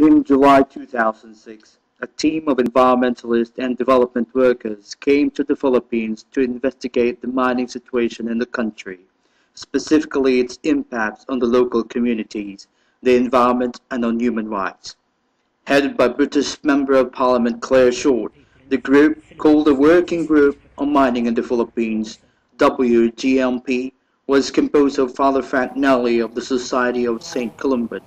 In July 2006, a team of environmentalists and development workers came to the Philippines to investigate the mining situation in the country, specifically its impacts on the local communities, the environment, and on human rights. Headed by British Member of Parliament Claire Short, the group, called the Working Group on Mining in the Philippines, WGMP, was composed of Father Frank Nelly of the Society of St. Columban,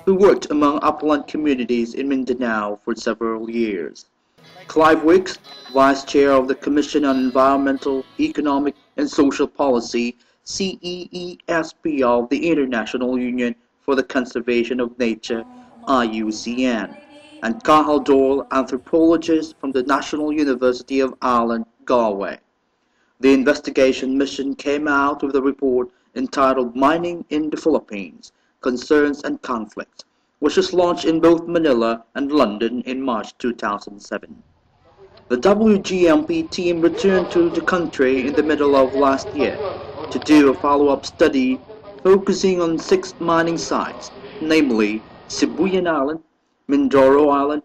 who worked among upland communities in Mindanao for several years. Clive Wicks, Vice Chair of the Commission on Environmental, Economic and Social Policy, CEESP of the International Union for the Conservation of Nature, IUCN, and Cathal Doyle, anthropologist from the National University of Ireland, Galway. The investigation mission came out with a report entitled Mining in the Philippines, Concerns and Conflicts, which was launched in both Manila and London in March 2007. The WGMP team returned to the country in the middle of last year to do a follow-up study focusing on 6 mining sites, namely Sibuyan Island, Mindoro Island,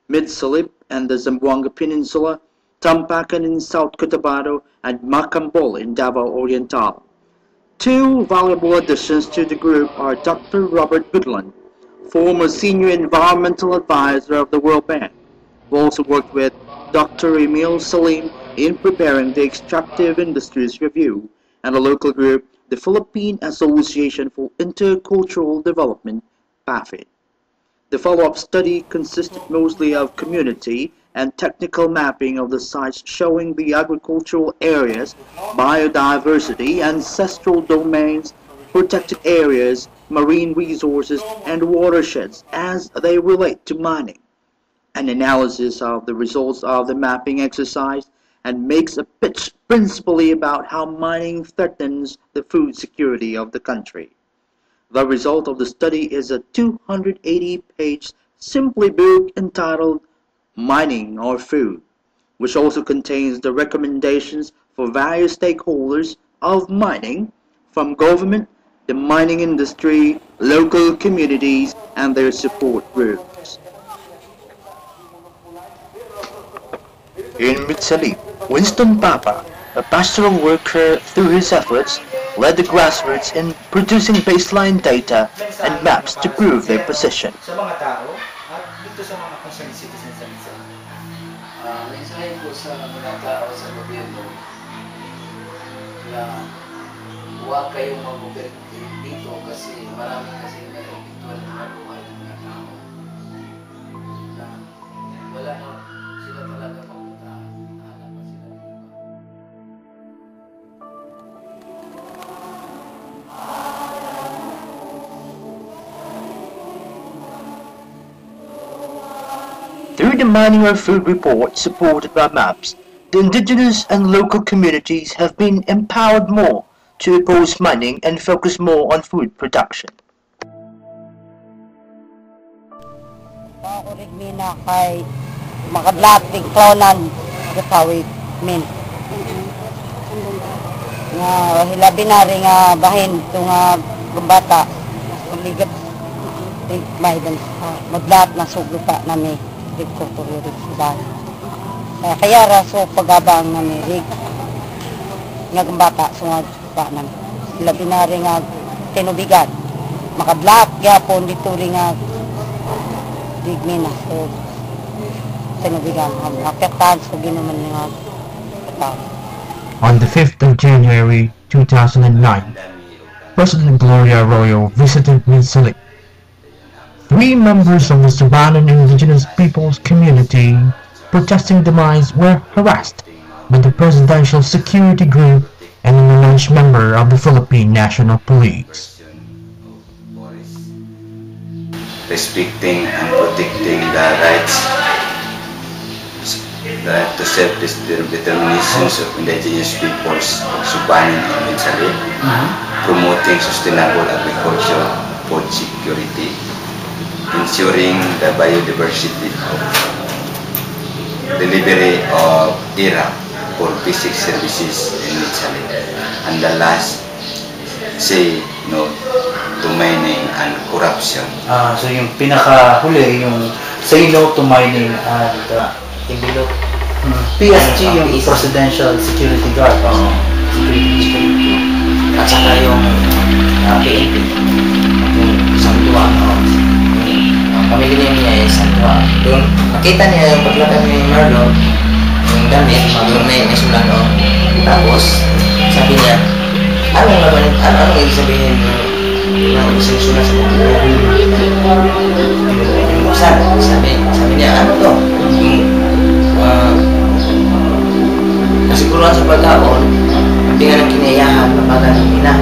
Mid-Salip and the Zamboanga Peninsula, Tampakan in South Cotabato, and Macambol in Davao Oriental. 2 valuable additions to the group are Dr. Robert Goodland, former Senior Environmental Advisor of the World Bank, who also worked with Dr. Emil Salim in preparing the Extractive Industries Review, and a local group, the Philippine Association for Intercultural Development, PAFID. The follow-up study consisted mostly of community and technical mapping of the sites showing the agricultural areas, biodiversity, ancestral domains, protected areas, marine resources, and watersheds as they relate to mining. An analysis of the results of the mapping exercise and makes a pitch principally about how mining threatens the food security of the country. The result of the study is a 280-page simply book entitled Mining or Food, which also contains the recommendations for various stakeholders of mining, from government, the mining industry, local communities, and their support groups. In Mid-Salip, Winston Papa, a pastoral worker, through his efforts, led the grassroots in producing baseline data and maps to prove their position. Sa mga tao at dito sa mga concerned citizens sa Minsan. Mensahe ko sa mga tao sa gobyerno na huwag kayong mag-gobyerno dito kasi marami kasi nag-epektual na mabuhay ng mga tao. Na wala na sila talaga papunta. Hanap pa sila dito. Through the Mining or Food report supported by maps, the indigenous and local communities have been empowered more to oppose mining and focus more on food production. Ako rin mina kay makadlating klonan kasawit min. Nga hilabi na rin nga bahin ito nga gumbata. Ligat may maglat na suglupa nami. Dito ko rin sila. Kaya raso pagabang nami rig nga gumbata so nga pa nami. Hilabi na rin nga tinubigan. Makadlat gyapon dito rin nga digmina so tinubigan apetan so ginaman nga tao. On the 5th of January 2009, President Gloria Arroyo visited Mid-Salip. 3 members of the Sabanan indigenous people's community protesting the mines were harassed by the Presidential Security Group and an alleged member of the Philippine National Police. Respecting and protecting the rights, the right to self-determination of indigenous peoples of Subanan and Mid-Salip, promoting sustainable agriculture, food security, ensuring the biodiversity of delivery of IRA for basic services in Mid-Salip. And the last, say no to mining and corruption. So yung pinakahuli, yung say no to mining and Imbilog. PSG, yung Presidential Security Guard. Security. At saka yung PNP. Yung Sandua. Ang pamilya niya ay Sandua. Yung nakita niya yung paglakad ni Marlon, yung damit, yung may sulan o. Tapos, sabi niya, anong ibig sabihin yung sinusulat sa buko? Yung buksan. Sabi niya, ano to? Nasiguruhan sa pagkaon, hindi nga nang kinayahan na baga ng ina.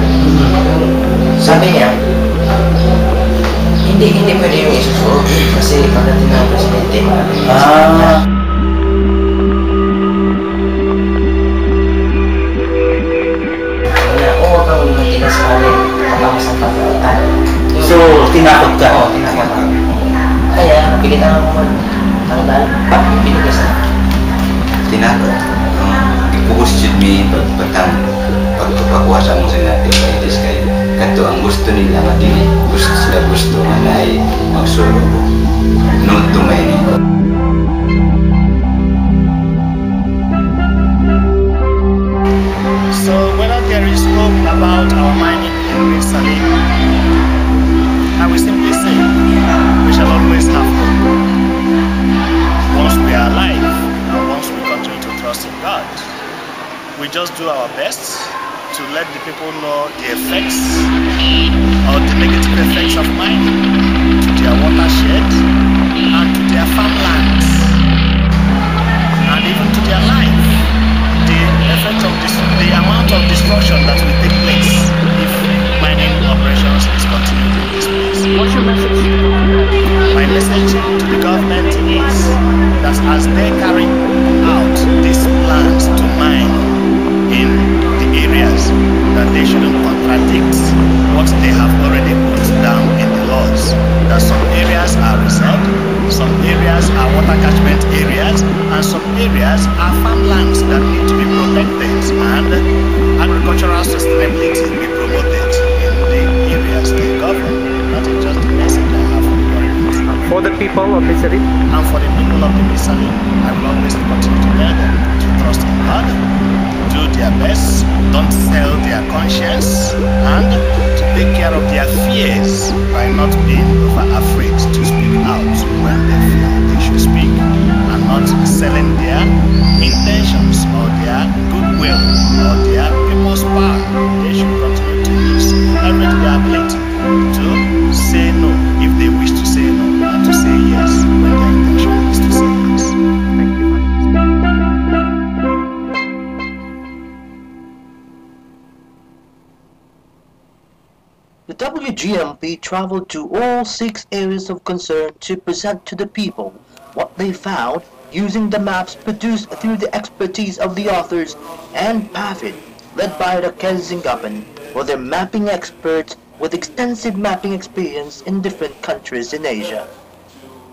Sabi niya, hindi pwede yung isusuot kasi pagdating ng presidente. Oo, kang matinas pa rin kapag sa pagkautan. So, tinakot ka? Oo, tinakot ka. Kaya, napilitan ako tanggal, pinigas na. Tinakot. Focus should be pagpakuha sa mong sinativitis kayo. Kato ang gusto nila matili. Gusto nga na ay magsulo. No to mining. So whether there is hope about our mining in Salim, I will simply say we shall always have hope. Once we are alive and once we continue to trust in God, we just do our best to let the people know the effects or the negative effects of mining to their watershed and to their farmlands and even to their life. The effect of the amount of destruction that will take place if mining operations is continued in this place. What's your message? My message to the government is that as they carry out these plans to mine in the areas, that they shouldn't contradict what they have already put down in the laws. That some areas are reserved, some areas are water catchment areas, and some areas are farmlands that need to be protected and agricultural sustainability be promoted in the areas they govern. That is just the message I have for the government. For the people of Missouri? And for the people of the Missouri, I will always continue to tell them to trust in God, do their best, don't sell their conscience, and to take care of their fears by not being over afraid to speak out when they feel they should speak, and not selling their intentions or their goodwill or their people's power. They should continue to use every their ability to say no if they wish to say no, and to say yes when their intention is to say yes. Thank you. The WGMP traveled to all 6 areas of concern to present to the people what they found using the maps produced through the expertise of the authors and PAFID, led by the Kenzingapan, who are their mapping experts with extensive mapping experience in different countries in Asia.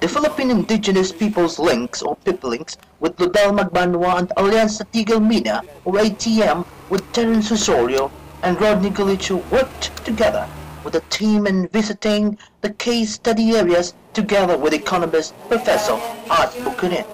The Philippine Indigenous Peoples Links or PIPLinks with Ludel Magbanwa and Alianza Tigil Mina or ATM with Terence Osorio and Rodney Galicio worked together with a team in visiting the case study areas together with economist Professor Art Bukunin.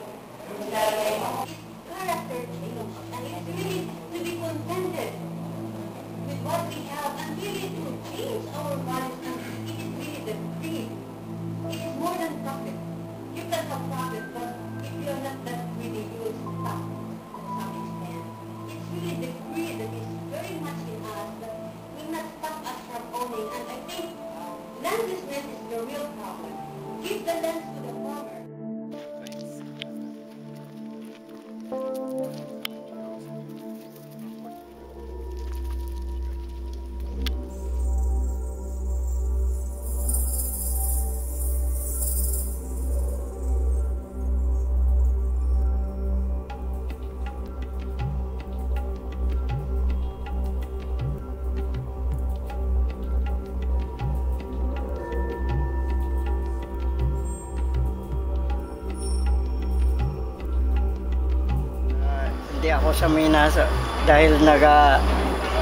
Hindi ako sa Minas dahil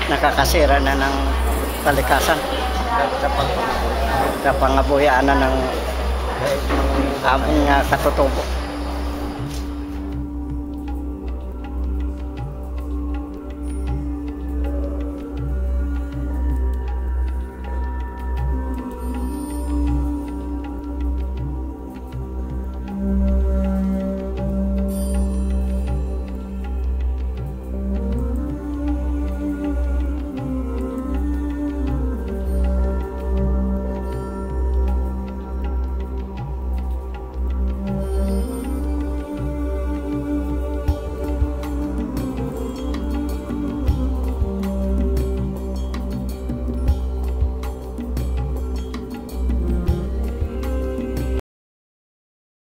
nakakasira na ng palikasan. sa pangabuhianan ng among katutubo.